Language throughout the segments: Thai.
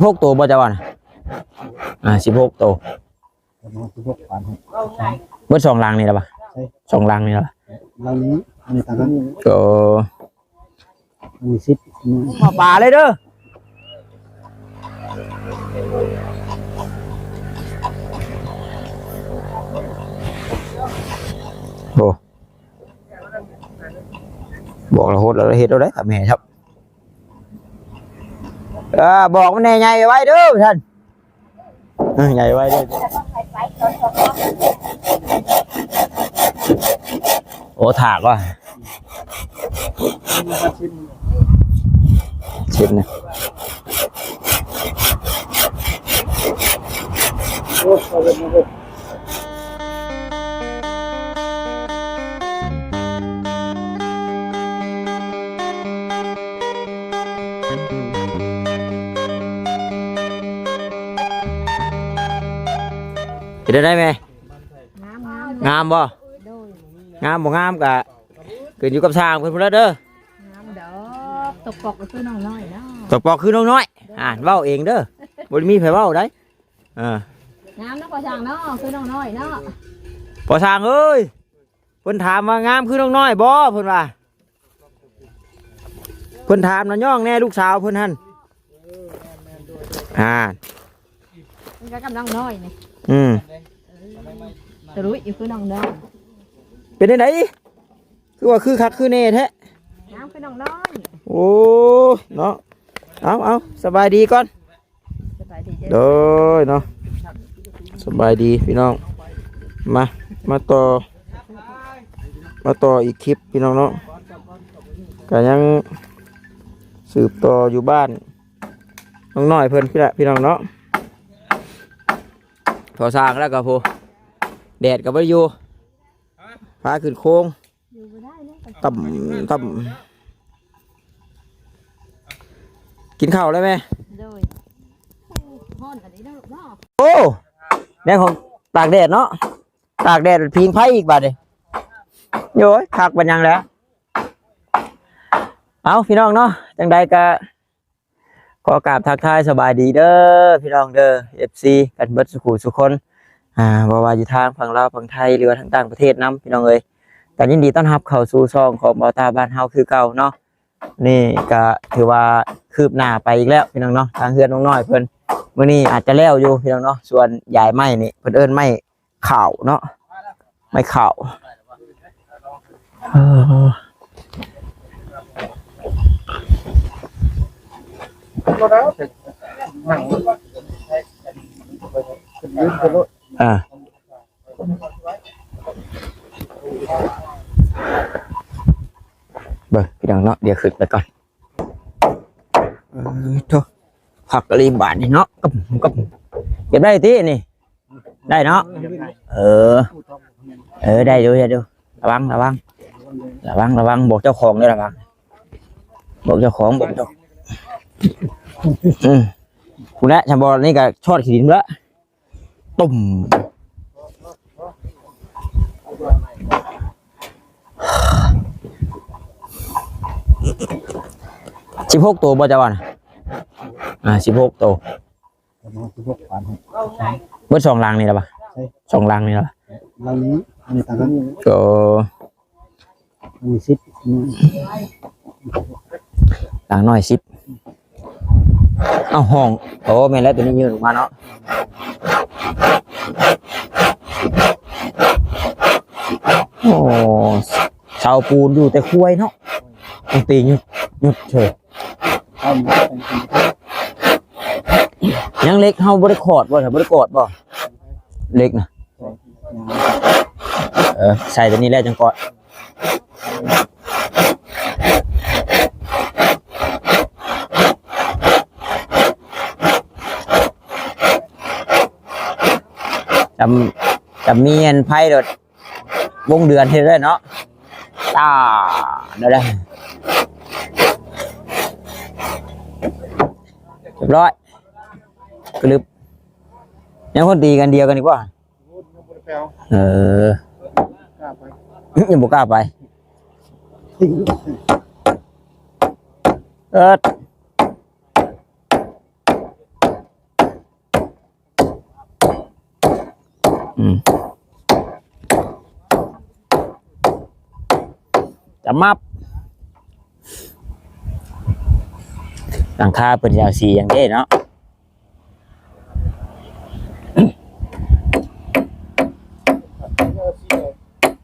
16 ตัวบ่จะว่าน่ะ16 ตัวเบิด2ลังนี่ล่ะบ่2ลังนี่ล่ะลังนี้อันนี้ต่างกันก็มีซิปมาป่าเลยเด้อโอ้บอกเราโหดเราเฮ็ดเราได้ทำแม่ครับบอกมันใหญ่ไว้เด้อท่านใหญ่ไว้เด้อโอ้ถากว่ะชิดนะจะได้ไหมงามบ่งามบ่งามกะเกิดอยู่กับช้างเพิ่นพุ่นเด้องามดอกตกปอกก็คือน้องน้อยเนาะตกปอกคือน้องน้อยเว้าเองเด้อบ่มีไผเว้าได้งามเนาะพ่อช้างเนาะคือน้องน้อยเนาะพ่อช้างเอ้ยเพิ่นถามว่างามคือน้องน้อยบ่เพิ่นว่าเพิ่นถามน้าย่องแน่ลูกสาวเพิ่นหั่นมันก็กำลังน้อยนี่ตะลุยอยู่คือน้องน้อยเป็นได้ไหนคือว่าคือคักคือแน่แท้งามคือน้องน้อยโอ้เนาะเอาสบายดีก่อนสบายดีโดยเนาะสบายดีพี่น้องมาต่ออีกคลิปพี่น้องเนาะก็ยังสืบต่ออยู่บ้านน้องน้อยเพิ่นพี่น้องเนาะพอสร้างแล้วก็พูแดดก็ไม่อยู่พาขึ้นโค้งต่ำกินข้าวได้ไหมโอ้แดดของตากแดดเนาะตากแดดพิงไพ่อีกบาทเลยโย้ยคักบันยังแล้วเอาพี่น้องเนาะจังใดก็ขอกราบทักทายสบายดีเด้อพี่น้องเด้อ FC กันเบิดสุขุสุคนว่าอยู่ทางฝั่งลาวฝั่งไทยหรือว่าทางต่างประเทศนำพี่น้องเอ้ยกันยินดีต้อนรับเข้าสู่ซองของบอตาบ้านเฮาคือเก่าเนาะนี่ก็ถือว่าคืบหน้าไปอีกแล้วพี่น้องเนาะทางเฮือนน้องน้อยเพิ่นมื้อนี้อาจจะแล้วอยู่พี่น้องเนาะส่วนยายไม้นี่เพิ่นเอิ้นไม้ข่าวเนาะไม้ข่าวก็แล้วนั่งเบิ่งพี่น้องเนาะเดี๋ยวขึ้นไปก่อนโธ่ผักกะหรี่บาทนี่เนาะก็เก็บได้ที่นี่ได้เนาะได้ดูระวังบอกเจ้าของด้วยระวังบอกเจ้าของคุณนะชาวบอลนี่ก็ชอดขีดินแล้วตุ่ม16 ตัวบ่จะว่าน่ะ16 ตัวเบิด2ลังนี่ล่ะบ่2ลังนี่ล่ะลังนี้อันนี้ต่างกันก็มีซิปลังน้อย10เอาห้องโอ้แม่นแล้วตัวนี้ยืนออกมาเนาะโอ้ชาวปูนอยู่แต่คุ้ยเนาะตีหยุดเฉยยังเล็กเฮาบ่ได้ขอดบ่ถ้าบ่ได้กอดบ่เล็กนะใส่ตัวนี้แล้วจังกอดจำมีเงินไพ่โดดวงเดือนเท่าไรเนาะเดี๋ยวได้เรียบร้อยกลึบยังคนตีกันเดียวกันดีกว่ายังบุกล้าไป จะมับหลังคาเป็นยาวสีอย่างนี้เนาะ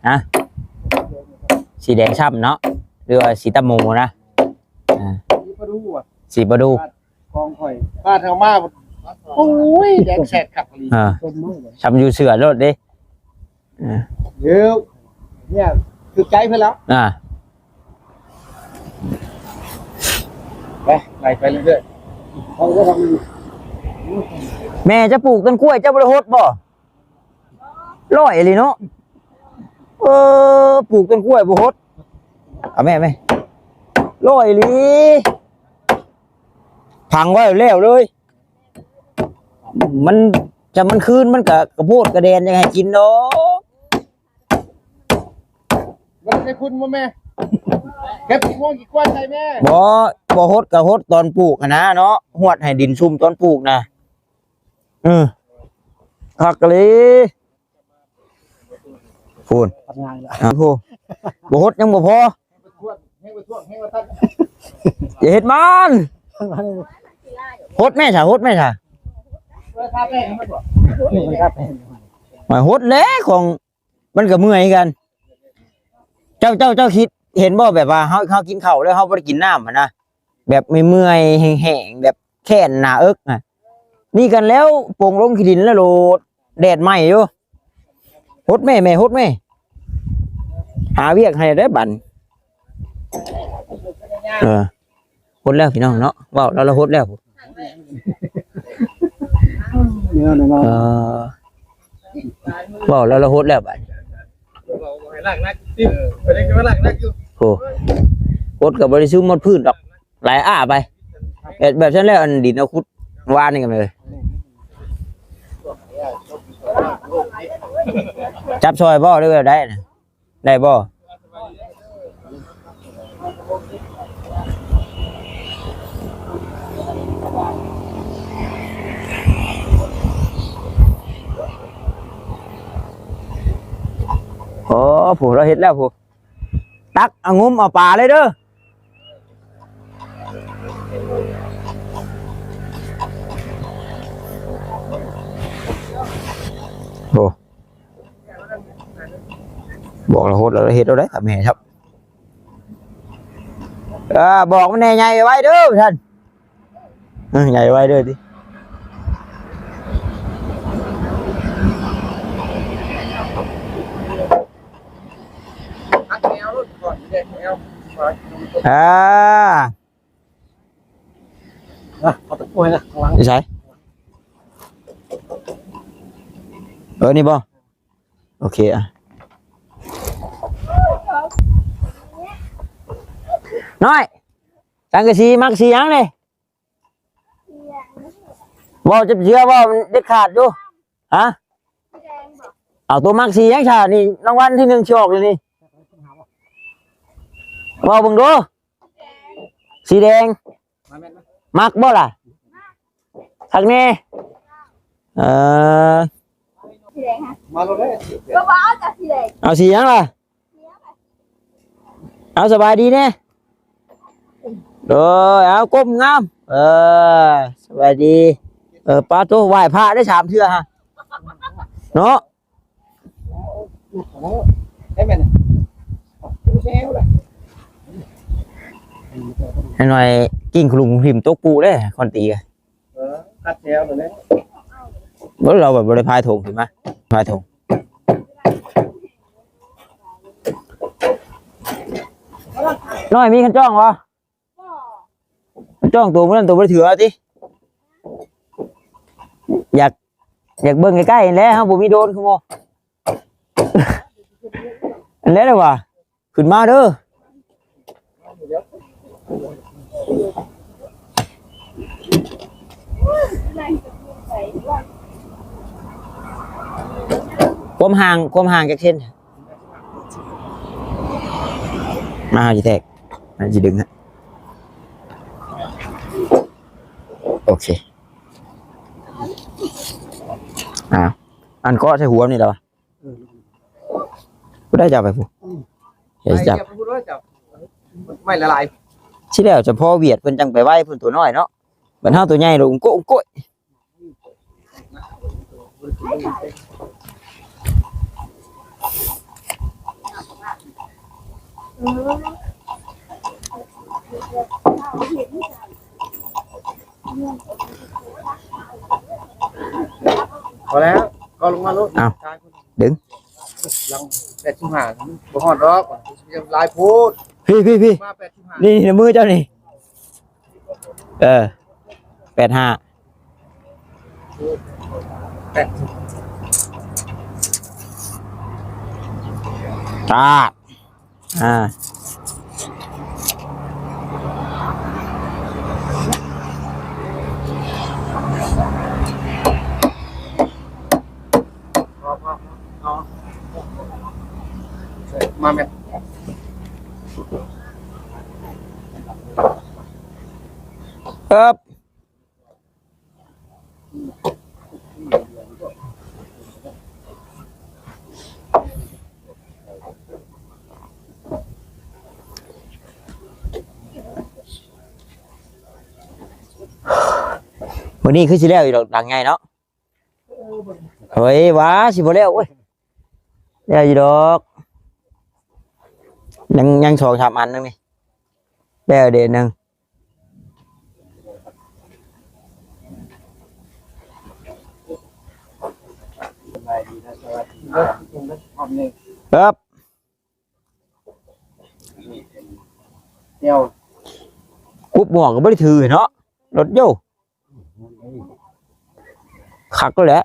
ฮะสีแดงช่ำเนาะหรือว่าสีตะมูนะสีประดูอ่ะ สีประดู กองข่อยบ้านเฮามาโอ้ยแดงแสดขับลีช่ำอยู่เสือรถดิเดี๋ยวเนี่ยคือใจเพิ่นแล้วไปไปเรื่อยๆเขาก็ทำแม่จะปลูกต้นกล้วยเจ้าบริโภคบ่ร้อยเลยเนาะปลูกต้นกล้วยบริโภคเอาแม่ร้อยเลยพังไว้แล้วเลยมันคืนมันกระโพดกระเด็นยังไงกินเนาะมันได้คุณบ่แม่เก็บกี่โมงกี่กวนใช่แม่บ่ฮดกับฮดตอนปลูกนะเนาะหวดให้ดินซุ่มตอนปลูกนะหักเลยพูนทำงานละพูบ่ฮดยังบ่พออย่าเฮ็ดมันฮดแม่ฉะฮดแม่ฉะมาฮดแล้วของมันก็เมื่อยกันเจ้าคิดเห็นบ่แบบว่าเขากินข้าวแล้วเขาบ่ได้กินน้ำนะแบบไม่เมื่อยแห้งๆแบบแค่นหน้าเอิกนะนี่กันแล้วโป่งลงขี้ดินแล้วโลดแดดไหม้อยู่ฮดแม่ฮดแม่หาเวียกให้ได้บั่นฮดแล้วพี่น้องเนาะว้าวเราฮดแล้วว้าวเราฮดแล้วบั่นโอ้โคตรกับบริสุทธิ์หมดพื้นดอกหลายไปแบบฉันแล้วอันดินเอาคุดวานนี่กันเลยจับซอยบ่ได้แบบได้บ่โอ้ผู้เราเห็ดแล้วผู้ตักเอางุ้มเอาปลาเลยเด้อโอ้บอกเราโหดเราเห็ดเราได้ทำแม่ครับบอกมันใหญ่ไว้เด้อท่านใหญ่ไว้เด้อดิเอาตะปูนะหลังใช่นี่บ่โอเคน้อยสังกะสีมักสียังเลยบ่จะเชื่อว่ามันเด็ดขาดอยู่ฮะเอาตัวมักสียังชานี่รางวัลที่1ชอกเลยนี่บ่เบิ่งดูสีแดงมักบ่ล่ะทักแน่สีแดงฮะมาเลยก็ว่าจะสีแดงเอาสียังล่ะเอาสบายดีแน่เอาก้มงามสบายดีป้าโตไหว้พระได้3เทื่อฮะเนาะให้หน่อยกิ้งขลุ่มพิมพ์ตกปูได้คอนตีกันคัดแถวเลยเราแบบบริพายถงเห็นไหมพายถงน้อยมีขันจ้องวะขันจ้องตัวมันตัวบริถือเอาทีอยากเบิ่งใกล้ๆแล้วฮะผมมีโดนคุณโมอันนี้เลยว่ะขึ้นมาเด้อความห่างจากเส้นมาจีแทกมาจีดึงฮะโอเค อันเกาะใส่หัวนี่เหรอกูได้จับไปผู้เห็นจับ พูดว่าจับไม่ละลาย ที่แล้วจะพ่อเวียดเพิ่นจังไปไหว้เพิ่นตัวน้อยเนาะบัดเฮาตัวใหญ่ลงโกะโกะพอแล้วก็ลงมาลดดึง ลัง85บ่ฮอดดอกลายพูด พี่ มา85 นี่มือเจ้านี่85ตามาแม่ ครับวันนี้คือสิแล้วอีดอกดังไงเนาะเฮ้ยว้าสิบ่แล้วเว้ยแล้วอีดอกยัง2-3อันนึงนี่แล้วเดนนึงครับ เดียว กุบหมวกก็ไม่ได้ถือเนาะรถโย่ขักก็แหละ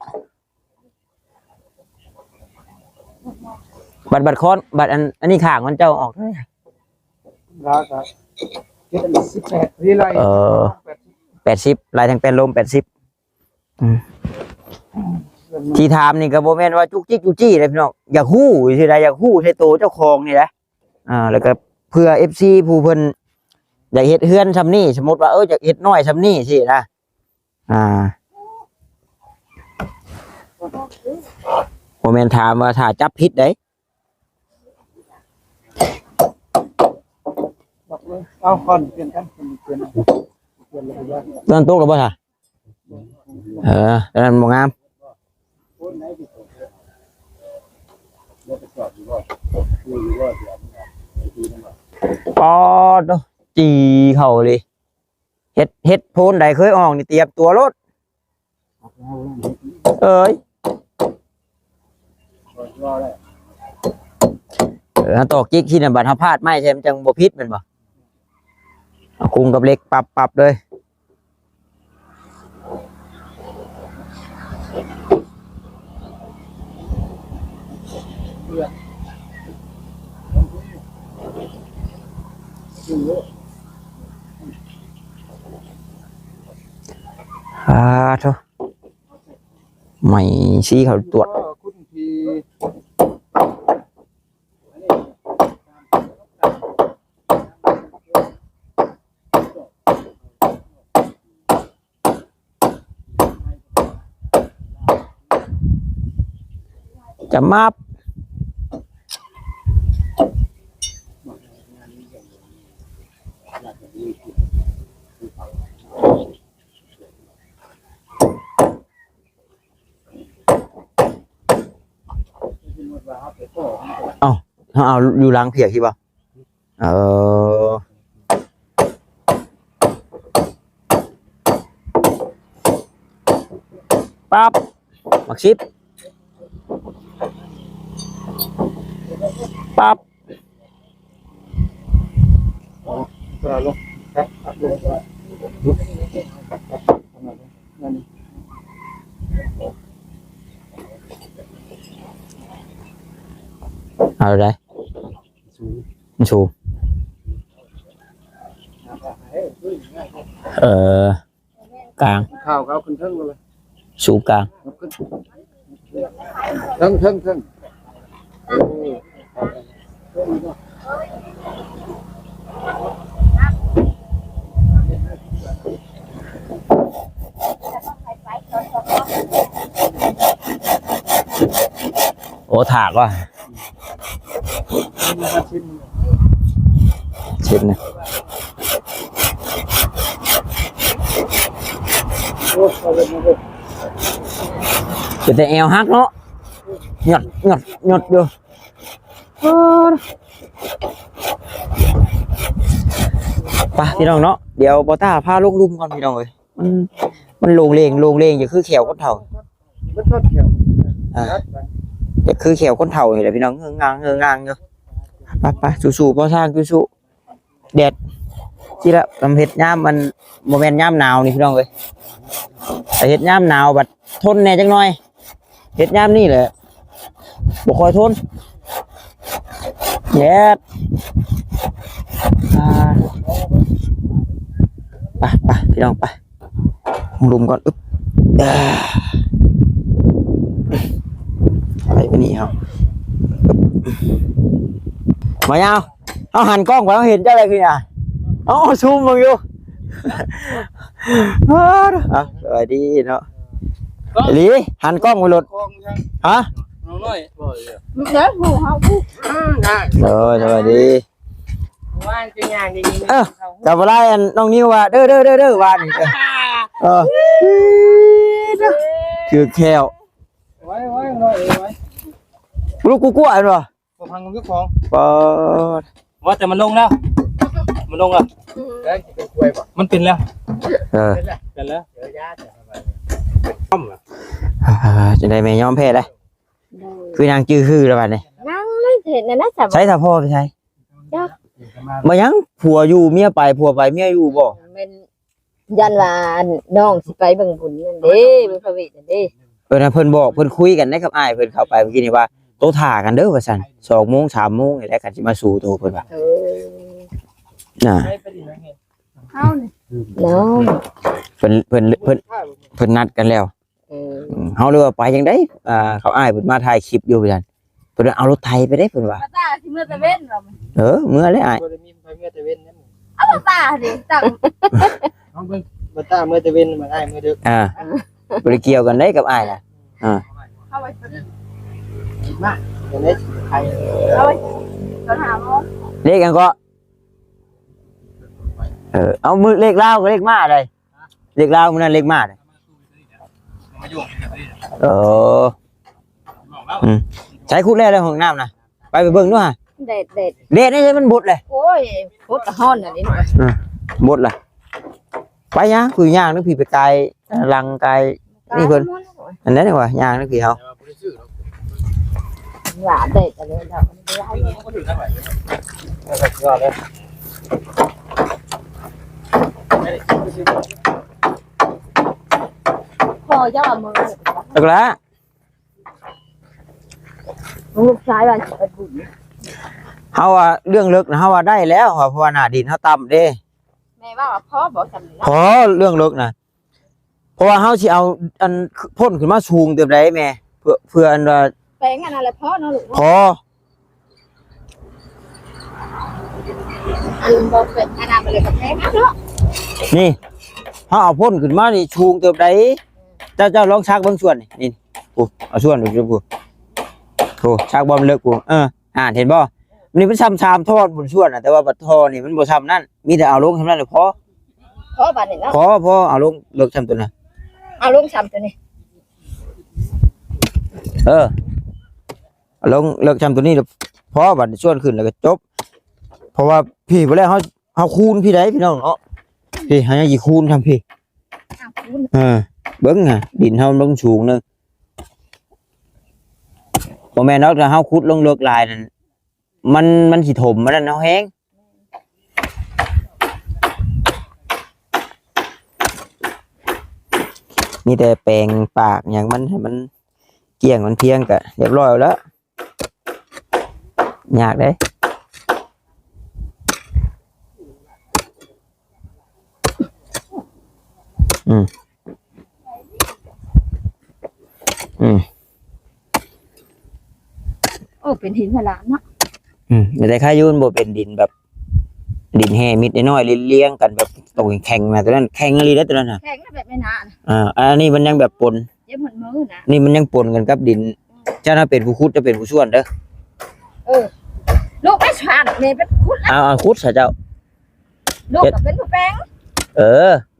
บัตรคอนบัตรอันนี้ข้างมันเจ้าออกเลย ราคา18นี่ไร80ลายทางเป็นลม80ที่ถามนี่ก็บ่แม่นว่าจุกจิกจุกจี้เลยพี่น้องอยากฮู้สิได้อยากฮู้ใช่โตเจ้าของนี่แหละแล้วก็เพื่อ FC ผู้เพิ่นอยากเฮ็ดเฮือนซำนี้สมมุติว่าอยากเฮ็ดน้อยซำนี้สินะบ่แม่นถามว่าถ้าจับผิดได้ เอาก่อนเปลี่ยนกันเปลี่ยนเลย ตอนตกแล้วบ่ท่าแล้วนั้นบ่งามปอดจีเข้าเลยเฮ็ดโพนใดเคยออกนี่เตรียมตัวรถเอ้ยตอกจิกที่นั่นบัดเฮาพลาดไม้ใช่มันจังบ่ผิดแม่นบ่เอาคุงกับเหล็กปรับเลยโธ่ไม่ชี้เขาตรวจจะมาเอาอยู่ล้างเพียกที่ป่ะปั๊บมักชิปปั๊บลงครับเอาได้ชูกลาง ข้าวเขาขึ้นเทิงเลย ชูกลางเทิง อ้ถากว่ะเช็ดนะ โอ้เอาเลยมาเลย เป็นแต่แอวฮักเนาะหยดหยดหยดอยู่ไปพี่น้องเนาะเดี๋ยวบอต้าพาลูกลุ่มก่อนพี่น้องเลยมันโลงเลงอย่าคือแขวก้นเถ่า มันต้นเขียว อย่าคือแขวก้นเถ่าเลยพี่น้องเงืองางอยู่ไปสู้ๆพ่อสร้างสู้ๆแดดที่ละลำเห็ดย่ามมันโมเมนต์ย่ามหนาวนี่พี่น้องเลยแต่เห็ดย่ามหนาวบัดทนแน่จังหน่อยเห็ดย่ามนี่แหละบ่คอยทนแดดไปพี่น้องไปลุมก่อนอึ๊บอะไรไปนี่ครับมาเอาเอาหันกล้องไปเราเห็นเจ้าอะไรคืออ่ะเอาซูมมึงอยู่สวัสดีเนาะหลีหันกล้องไปหลดฮะ น้องน้อยบ่อย เด้อหูเฮาผู้ ได้ สวัสดี ว่านจะงานดี กับอะไรน้องนิวว่าเด้อวันคือแคว ไว้น้อยไว้ ลูกกูกลัวเหรอ บ่พังกับของ ปอด ว่าแต่มันลงแล้ว มันลงแล้ว แล้วสิเป็นกล้วยบ่ มันเป็นแล้ว เป็นแล้ว เป็นแล้ว เดี๋ยวยาจะทำไม จะได้ไม่ยอมแพ้ได้คือนางจื้อคือแล้วบัดนี้ นั่งเลยเห็นนะจ๊ะ ใช้ถ้าพ่อไปใช้มายังผัวอยู่เมียไปผัวไปเมียอยู่บ่ เป็นยันว่าน้องสิไปเบิ่งบุญนั่นเด้บุญพระเวทนั่นเด้ นะเพิ่นบอกเพิ่นคุยกันได้กับอ้ายเพิ่นเข้าไปเมื่อกี้นี่ว่าโตถ่ากันเด้อว่าซั่น2 โมง 3 โมงนี่แหละกันสิมาสู่โตเพิ่นว่า น่ะ เฮานี่น้อง เพิ่นนัดกันแล้วเฮาเลยว่าไปจังได๋เขาอ้ายเพิ่นมาถ่ายคลิปอยู่ว่าซั่นเพิ่นเอารถไถไปได้เพิ่นว่า ตาสิเมื่อตะเว้นเรา เมื่อเลยอ้าย บ่ได้มีไผเมื่อตะเว้นนะ เอาตาดิจัง น้องเบิ่งบ่ตาเมื่อตะเว้นมันอ้ายเมื่อดึก บ่ได้เกี่ยวกันได้กับอ้ายน่ะ เข้าไป มาเดี๋ยวนี้ใคร เอาไปตอนหาโมง เลขกันก็เอามือเลขลาวกับเลขมาได้เลขลาวมันนั่นเลขมาได้ใช้คุดแล้วเลยห้องน้ำนะไปเบิ่งด้วยฮะ เด็ด เด็ดนี่ใช่มันบดเลย โอ้ยโคตรฮ้อนอันนี้หน่อย บดเลยไปย่างคือย่างนึกผีไปไกลลังไกลนี่เพิ่นอันนั้นนี่ว่าย่างนึกผีเขา หวานเด็ดอะไรเราไม่ได้ ก็เลย พอย่อมือ แล้วละ ลูกชายว่าจะไปบุญ เฮาว่าเรื่องเลิกนะเฮาว่าได้แล้วเพราะว่าหน้าดินเฮาต่ำเด้ แม่ว่าพ่อบอกจำเลย พอเรื่องเลิกนะเพราะว่าเฮาสิเอาอันพ่นขึ้นมาสูงเต็มได้แม่เพื่ออันว่า แปลงงานอะไรพ่อเนาะลูก พอ ลืมบอกเป็นงานอะไรกับแม่เนาะ นี่เฮาเอาพ่นขึ้นมานี่สูงเต็มได้เจ้าลองชักเบิ่งส่วนนี่โอ้เอาส่วนดูกูโอ้ชักบ่มันเลิกกูเห็นบ่นี่มันซ้ำๆทอดบนส่วนน่ะแต่ว่าบัดทอนี่มันบ่ซ้ำนั่นมีแต่เอาลงเท่านั้นแหละพอ พ่อบ้านนี่เนาะ พอเอาลงเลิกซ้ำตัวน่ะ เอาลุงซ้ำตัวนี้ เอาลงเลิกซ้ำตัวนี้พอบัดส่วนขึ้นแล้วก็จบเพราะว่าพี่บ่แล้วเฮาคูณพี่ได้พี่น้องเนาะพี่เฮายังสิคูณทำพี่เบิ่งน่ะดินเฮาลงสูงนึงบ่แม่นเนาะถ้าเฮาขุดลงเลิกลายนั่นมันสิถมมันนั่นเฮาแฮงมีแต่แปลงปากอย่างมันให้มันเกี่ยงมันเพียงก็เรียบร้อยแล้วยากเด้โอ้เป็นหินพลานเนาะ แต่ค่ายุ่นบ่เป็นดินแบบดินแห่มิดน้อยๆเลี้ยงกันแบบตรงแข็งนะตัวนั้นแข็งอะไรนะตัวนั้นน่ะ แข็งแบบไม่นาน อันนี้มันยังแบบปน เย็บหมดมือนะ นี่มันยังปนกันกับดิน เจ้าน่าเป็นผู้คุดจะเป็นผู้ส่วนเด้อ ลูกไม่ชาดแม่เป็นคุด เอาคุดซะเจ้า ลูกก็เป็นผู้แป้ง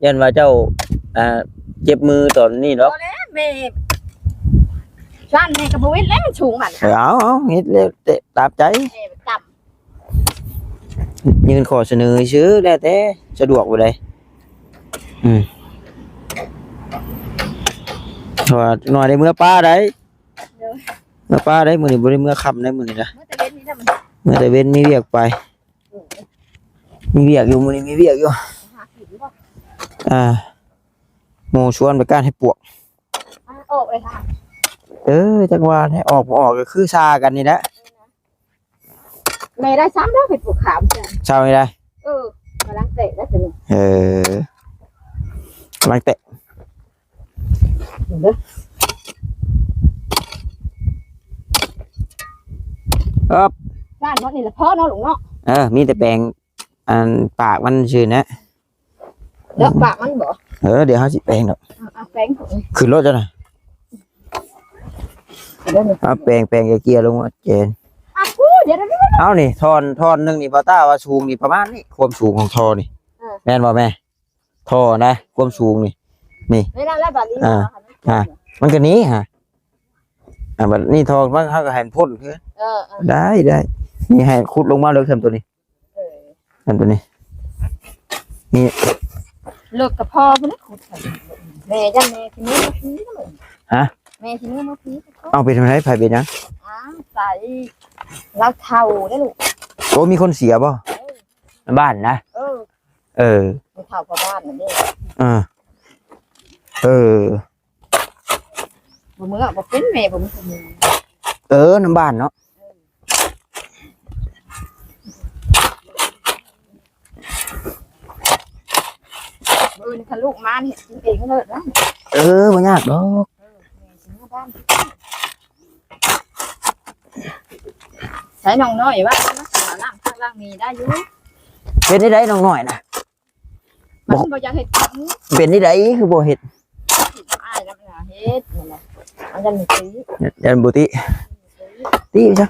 ยันว่าเจ้าเจ็บมือตอนนี้เนาะ โตแล้วแม่ชาดแม่ก็บ่วิทย์แล้วมันสูงมัน เอาเฮ็ดเลยตามใจ แม่ต่ ยืนขอเสนอซื้อแล้วแต่สะดวกบ่ได้ว่าหน่อยได้เมื่อป้าได้เมื่อป้าได้มื้อนี้บ่ได้เมื่อค่ำได้มื้อนี้นะ ำเมื่อแต่เว้นนี่ถ้ามัน เมื่อแต่เว้นมีเวียกไป มีเวียกอยู่มื้อนี้มีเวียกอยู่ หากินบ่ หมู่ชวนไปก้านให้ปวก ออกไปทาง จังหวะให้ออกบ่ออกก็คือซากันนี่แหละ แม่ได้ซ้ำแล้วเห็ดปวกขาวจ้ะ เช้าไม่ได้ กำลังเตะแล้วจ้ะนี่ กำลังเตะ เด้อ ครับ บ้านเนาะนี่แหละพ่อเนาะลุงเนาะ มีแต่แปลงอันปากมันชื่อนะ เด้อปากมันบ่ เดี๋ยวเขาสิแปลงดอก เอาแป้งของนี่ ขึ้นรถจ้ะหน่อย เด้อนี่ เอาแปลงเกียร์ลงมาเจน กูเดี๋ยว เอานี่ทอนหนึงนี่พอต้าว่าสูงนี่ประมาณนี้ความสูงของท่อนี่แม่นบ่แม่ท่อนะความสูงนี่ ไม่ได้แล้วบัดนี้ มันก็นี้ฮะบัดนี้ท่อมันเขาก็ให้มันพ่นคือ ได้นี่ให้ขุดลงมาเลิกทำตัวนี้ทำตัวนี้ เลิกกับพ่อพุ่นขุดแม่จังแม่ที่นี่มาพีแม่ที่นี่มาพี เอาไปทำไรไผเป็นยัง ใส่รักเท่าได้ลูก โอ้มีคนเสียบ่บ้านนะเท่ากับบ้านนั่นเด้บ่มื้อบ่เป็นแม่บ่มี น้ำบ้านเนาะคันลูกมาเห็ดกินเองก็เลิศนะ บ่ยากดอก ใช้น้องน้อยว่าล่างข้างล่างมีได้อยู่ เป็นที่ใดน้องหน่อยนะ มันบ่อยากเห็ดกิน เป็นที่ใดคือบ่เฮ็ด อ้ายแล้วมันเฮ็ดนั่นแหละมันจะมีสี ยันบุติตีจ้ะ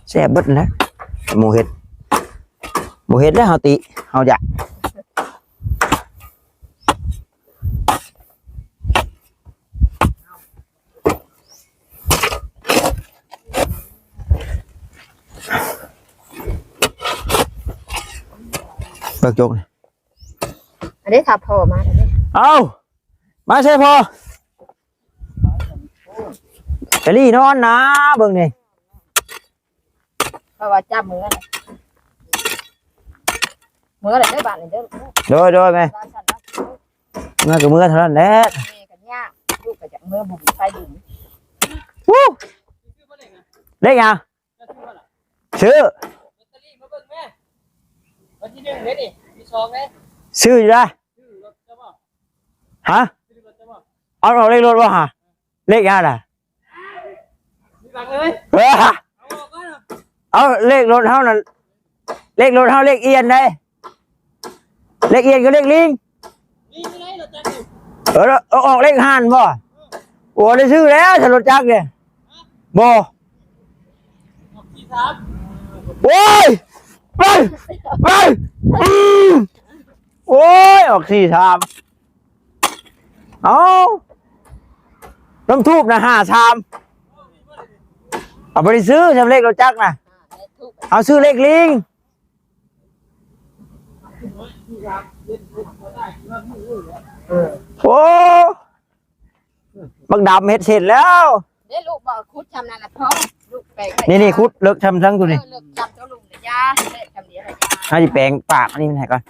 แซ่บเบิดนะหมูเฮ็ดแล้วเฮาติเฮาอยากเบิกจก อันนี้ถ้าพ่อมาอันนี้ เอามาใช่พอไปรีนอนนะเบิ่งนี่ เพราะว่าจับมืออะไรมืออะไรได้บ้านเลยเด้อ โดยแม่เมื่อกับเมื่อเท่านั้นแหละ แม่กันยากลูกก็จากมือบุกไปดิน วู้เล็กยังชื่อชื่ออยู่ได้ฮะเอาเลขรถวะฮะเลขยังล่ะเอาเลขรถเท่านั้นเลขรถเท่าเลขเอียนได้เลขเอียนก็เลขลิงออกเลขหันบ่โอ้ได้ชื่อแล้วฉันรถจักรเนี่ยบ่โอ้ยไปโอ้ยออก4-3เอาน้ำทูบนะ5-3เอาไปซื้อทำเลขรถจักรนะเอาซื้อเลขลิงโอ้บักดำเห็ดเสร็จแล้ว เด้ลูกบอกคุดชำนาญนะพ่อลูกแปลง นี่คุดเลิกทำทั้งตัวนี้ เลิกจับเจ้าลุงเลยยาเลิกทำเดียวเลยยา น่าจะแปลงปากอันนี้มันไหนก่อน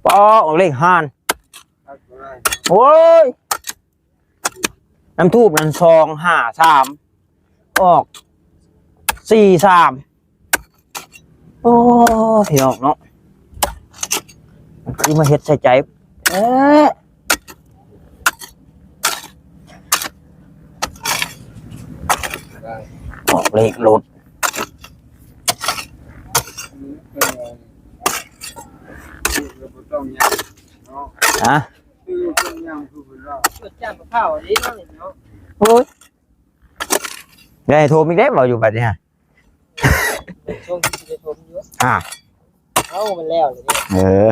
ปอออกเลข5โอ้ยน้ำทูบนั่น2-5-3ออก4-3โอ้พี่น้องเนาะมันคือมาเฮ็ดใส่ใจออกเลขรถ ฮะ จ้างกับข้าวนี่เนาะเนาะ โอ้ยได้โทรมีได้บ่อยู่บัดนี้ฮะ ช่วงที่จะชมอยู่ อ่า เอ้ามันแล้วเลย เออ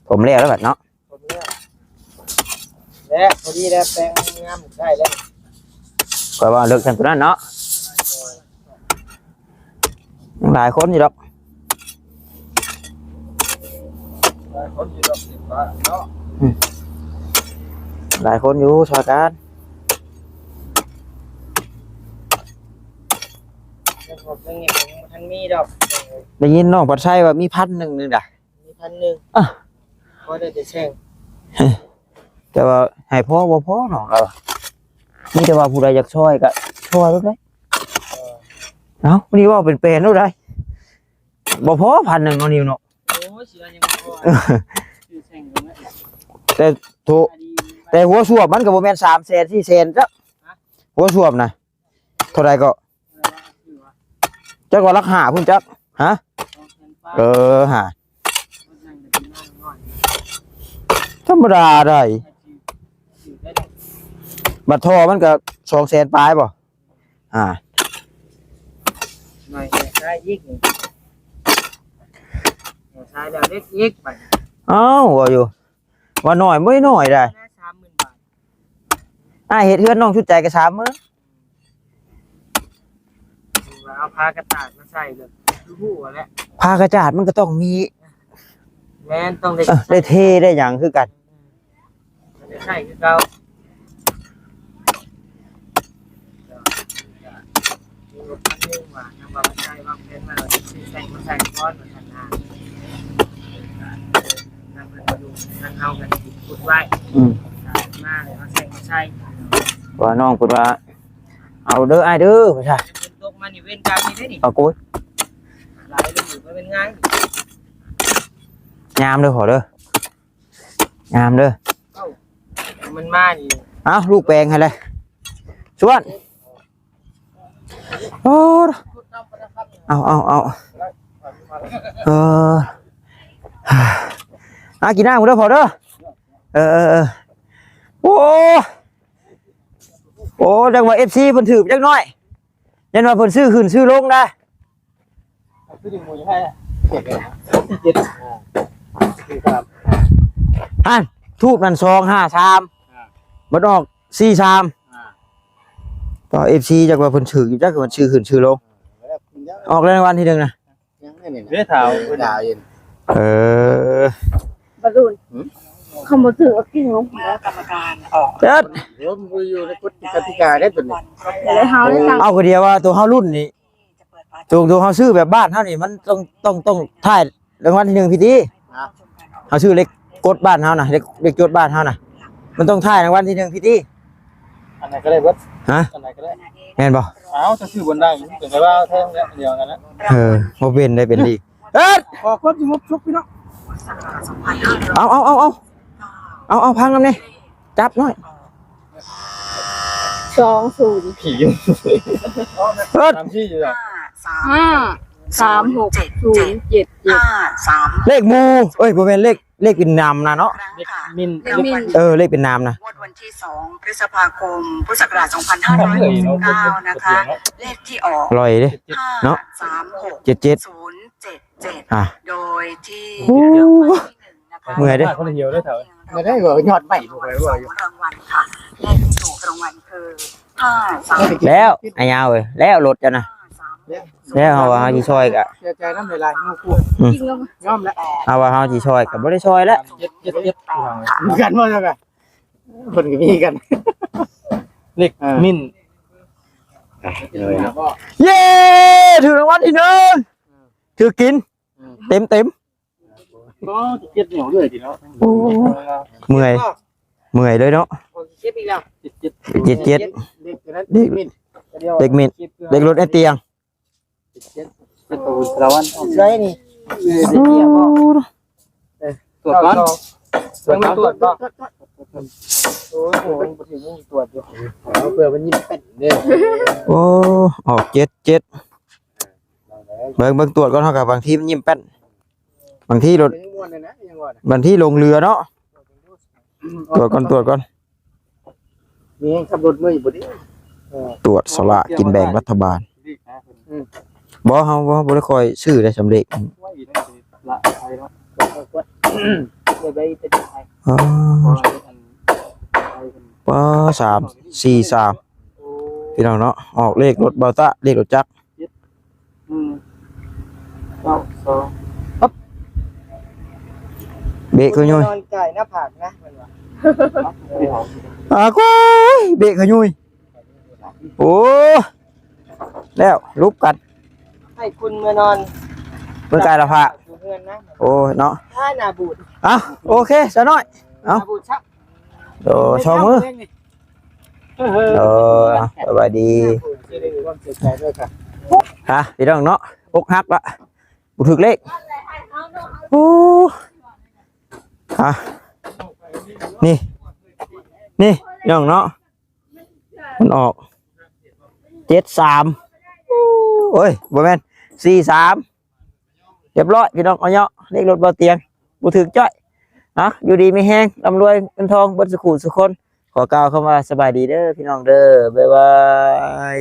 ผมเรียกแล้วบัดเนาะ ชมแล้วและพอดีแล้วแปลงงามได้แล้ว ก็ว่าเลิกกันตัวนั้นเนาะยังหลายคนอยู่ดอก คนอยู่ดอกสิบบาทเนาะ หลายคนอยู่ชอยกัน แล้วผมเรื่องนี้ผมทันมีดอก ได้ยินน้องปัดชัยว่ามี1,000นึงนึงด่ะ มี1,000ก็ได้แต่แช่ง แต่ว่าให้พ่อบ่พ่อน้องเรามีแต่ว่าผู้ใดอยากช่วยก็ช่วยลูกได้เอ้าวันนี้ว่าเป็นลูกได้บ่พอ1,000นึงเนาะนิวเนาะ โอ้ยเสียยังบ่พอคือแช่งตรงนั้น แต่ถูกแต่หัวสวบมันก็บ่แม่น300,000 400,000จ้ะหัวสวบน่ะเท่าใดก็จักว่าราคาพุ่นจักฮะฮะธรรมดาได้บัตรทอมันก็200,000ปลายบ่หน่อยใช้ยิกนี่ใช้แล้วเล็กยิกไป เอ้าว่าอยู่ว่าน้อยบ่น้อยได้ 30,000 บาท เฮ็ดเฮือนน้องชุดใจก็30,000 เอาผ้ากระตากมาใส่เลยรู้แล้ว ผ้ากระจาดมันก็ต้องมี แม่นต้องได้ ได้เทได้หยังคือกัน ได้ใช่คือเก่ามีรถคันนึงว่ายังบ่ใช่ว่าเป็นมาใส่มาใส่ก้อนมาทันนานั่นเพิ่นมาดูนั่นเอากันขุดไว้มาเลยมาใส่มาใส่ ว่าน้องเพิ่นว่าเอาเด้ออ้ายเด้อว่าซั่น เพิ่นตกมานี่เว้นกรรมนี่ได้นี่ เอาโกย หลายเลยอยู่บ่เป็นไง ยามเด้อขอเด้อยามเด้อ มันมานี่ เอาลูกแปลงให้เลยชวนโอ้เอาเออกินน้ำกูเด้อพอเด้อโอ้จังว่า FC เพิ่นถือจักหน่อยยันว่าเพิ่นซื้อขึ้นซื้อลงได้ คือดึงหมูจะให้เจ็ดคือครับ ฮั่นทูบนั่น2 5 3มันออก4 3ต่อ FC จักว่าเพิ่นถืออยู่จักว่าเพิ่นซื้อขึ้นซื้อลงออกรางวัลที่1นะ ยังไงเนี่ย เด้อเฒ่า ดาวเย็น บรรลุคำว่าถือว่ากินของกรรมการออก เด็ด เดี๋ยวมึงอยู่ในกฎกติกาได้ตัวนี้ เลยเฮาได้ตัง เอาก็เดียวว่าตัวเฮารุ่นนี่ตัวเฮาซื้อแบบบ้านเฮานี่มันต้องถ่ายรางวัลที่1พี่ติเฮาซื้อเลขกดบ้านเฮาน่ะเลขจดบ้านเฮาน่ะมันต้องถ่ายรางวัลที่1พี่ติ อันไหนก็ได้เบิด ฮะ อันไหนก็ได้ แม่นบ่ เอ้าจะซื้อบนได้ถึงจะว่าแท่งแล้วเดียวกันนะ บ่เป็นได้เป็นดีเอ็ด ขอคนที่มุกชุกพี่น้อง เอาพังนำนี่จับหน่อย 20 ผี เอ็ด ตามที่อยู่อ่ะ 53607 เลขหมู่เอ้ยบ่แม่นเลขเป็นนามนะเนาะ มิน เลขเป็นนามนะ งวดวันที่2พฤษภาคมพุทธศักราช2569นะคะเลขที่ออก อร่อยเด้ เนาะ 77 โดยที่ โอ้ รางวัลที่หนึ่งนะคะ เมื่อยเด้ คนเดียวได้เถอะไม่ได้เหรอยอดใหม่ถูกไหมว่าอยู่ รางวัลค่ะเลขที่ถูกรางวัลคือ5 แล้วไอ้ยาวเอ้ยแล้วรถจ้ะนะแล้วเฮาว่าเฮาสิช่วยก็ เสียใจน้ำลายมูก จริงแล้ว ย่อมแล้ว เอาว่าเฮาสิช่วยก็บ่ได้ช่วยแล้ว เจ็ดมีกันว่าจังไงคนก็มีกัน เล็กมิน เลยนะ เย้ถือรางวัลที่1ถือกินเต็ม ก็เจ็ดเหนียวด้วยทีเนาะ เมื่อยเลยเนาะ เก็บอีกแล้ว 77 เด็กนั้นเด็กมิน เด็กมินเด็กรถไอ้เตียง เป็นตัวเราอัน ใช่นี่เสียบ่ ตรวจก่อนตรวจก่อนโอ้โหมันถึงตรวจอยู่เผื่อมันยิ้มเป็นเนี่ย โอ้ออก7เบิ่งตรวจก่อนเฮากับบางทีมันยิ้มแป้นบางทีรถ ม่วนเลยนะยังว่า วันที่ลงเรือเนาะตรวจก่อน มีขับรถมืออยู่บ่ดิ ตรวจสลากกินแบ่งรัฐบาลบ่เฮาบ่ได้คอยซื้อได้สำเร็จ ว่าอีนั่นสิละไทยเนาะ เลยไปเป็นไทย อ๋อ ว้า343พี่น้องเนาะออกเลขรถเบาตะเลขรถจักร เก้าสอง เบรกขยุย นอนไก่หน้าผากนะมันว่า ที่หอม ก้ยเบรกขยุยโอ้แล้วลุกกัน ให้คุณเมื่อนอน เมื่อกายละพะ อยู่เพื่อนนะ โอ้เนาะ ถ้าหน้าบูด โอเคซะหน่อย หน้าบูดชัก โอ้ชอมือสวัสดี ความเสียใจด้วยค่ะ ค่ะพี่น้องเนาะอกหักละบุถึกเลขโอ้นี่พี่น้องเนาะมันออก73โอ้ยบ่แม่น43เรียบร้อยพี่น้องเอาเนาะเลขรถเบาเตียงบุถึกจ้อยอยู่ดีไม่แห้งร่ำรวยเงินทองเบิดสุขุสุขคนขอกล่าวคำว่าสบายดีเด้อพี่น้องเด้อบ๊ายบาย